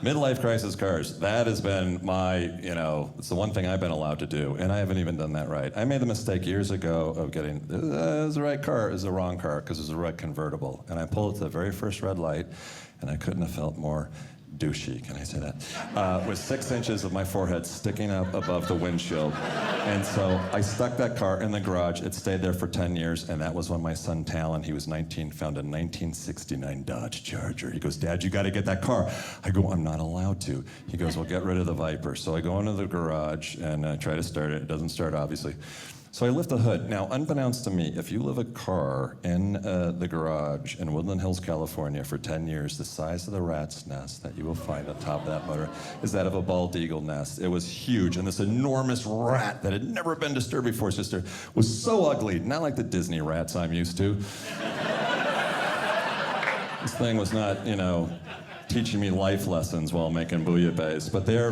Midlife crisis cars. That has been my, it's the one thing I've been allowed to do, and I haven't even done that right. I made the mistake years ago of getting, it was the right car, it was the wrong car, because it was a red convertible. And I pulled it to the very first red light, and I couldn't have felt more douchey, can I say that? With 6 inches of my forehead sticking up above the windshield. And so I stuck that car in the garage. It stayed there for 10 years, and that was when my son Talon, he was 19, found a 1969 Dodge Charger. He goes, Dad, you gotta get that car. I go, I'm not allowed to. He goes, well, get rid of the Viper. So I go into the garage and try to start it. It doesn't start, obviously. So I lift the hood. Now, unbeknownst to me, if you leave a car in the garage in Woodland Hills, California for 10 years, the size of the rat's nest that you will find on top of that motor is that of a bald eagle nest. It was huge, and this enormous rat that had never been disturbed before, sister, was so ugly, not like the Disney rats I'm used to. This thing was not, teaching me life lessons while making bouillabaisse, but they're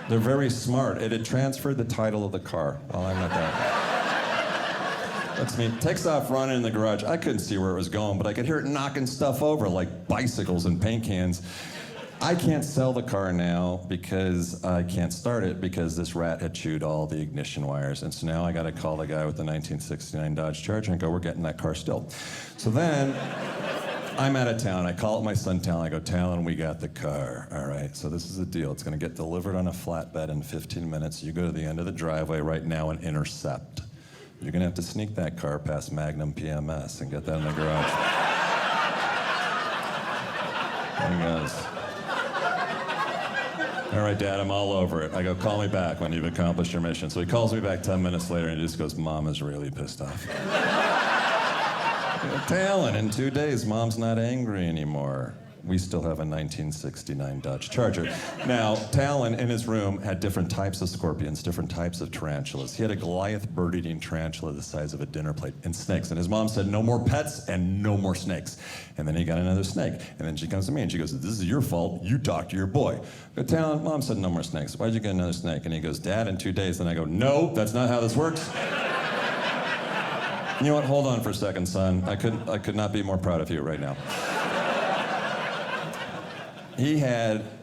they're very smart. It had transferred the title of the car while I'm at that. That's me. Takes off running in the garage. I couldn't see where it was going, but I could hear it knocking stuff over like bicycles and paint cans. I can't sell the car now because I can't start it because this rat had chewed all the ignition wires. And so now I got to call the guy with the 1969 Dodge Charger and go, we're getting that car still. So then I'm out of town. I call up my son Talon. I go, Talon, we got the car. All right, so this is the deal. It's going to get delivered on a flatbed in 15 minutes. You go to the end of the driveway right now and intercept. You're going to have to sneak that car past Magnum PMS and get that in the garage. And he goes, all right, Dad, I'm all over it. I go, call me back when you've accomplished your mission. So he calls me back 10 minutes later and he just goes, Mom is really pissed off. Talon, in 2 days, Mom's not angry anymore. We still have a 1969 Dodge Charger. Now, Talon, in his room, had different types of scorpions, different types of tarantulas. He had a Goliath bird-eating tarantula the size of a dinner plate, and snakes. And his mom said, no more pets and no more snakes. And then he got another snake. And then she comes to me and she goes, this is your fault. You talk to your boy. I go, Talon, Mom said no more snakes. Why'd you get another snake? And he goes, Dad, in 2 days. And I go, no, that's not how this works. You know what? Hold on for a second, son. I could not be more proud of you right now.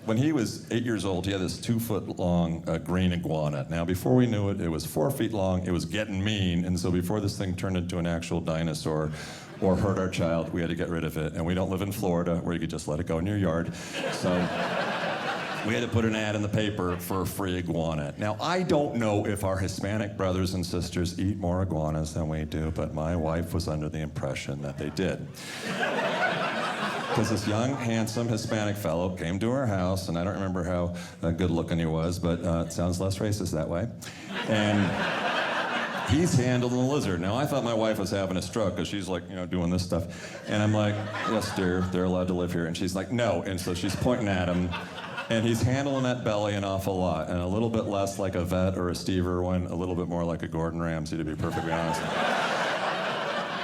When he was 8 years old, he had this 2-foot-long green iguana. Now, before we knew it, it was 4 feet long. It was getting mean, and so before this thing turned into an actual dinosaur or hurt our child, we had to get rid of it. And we don't live in Florida, where you could just let it go in your yard. So we had to put an ad in the paper for a free iguana. Now, I don't know if our Hispanic brothers and sisters eat more iguanas than we do, but my wife was under the impression that they did. Because this young, handsome Hispanic fellow came to our house, and I don't remember how good looking he was, but it sounds less racist that way. And he's handling the lizard. Now, I thought my wife was having a stroke, because she's like, doing this stuff. And I'm like, yes, dear, they're allowed to live here. And she's like, no. And so she's pointing at him. And he's handling that belly an awful lot, and a little bit less like a Vet or a Steve Irwin, a little bit more like a Gordon Ramsay, to be perfectly honest.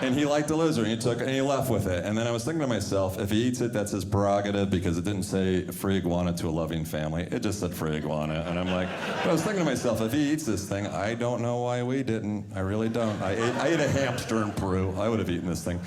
And he liked the lizard, and he left with it. And then I was thinking to myself, if he eats it, that's his prerogative, because it didn't say free iguana to a loving family. It just said free iguana. And I'm like, but I was thinking to myself, if he eats this thing, I don't know why we didn't. I really don't. I ate a hamster in Peru. I would have eaten this thing.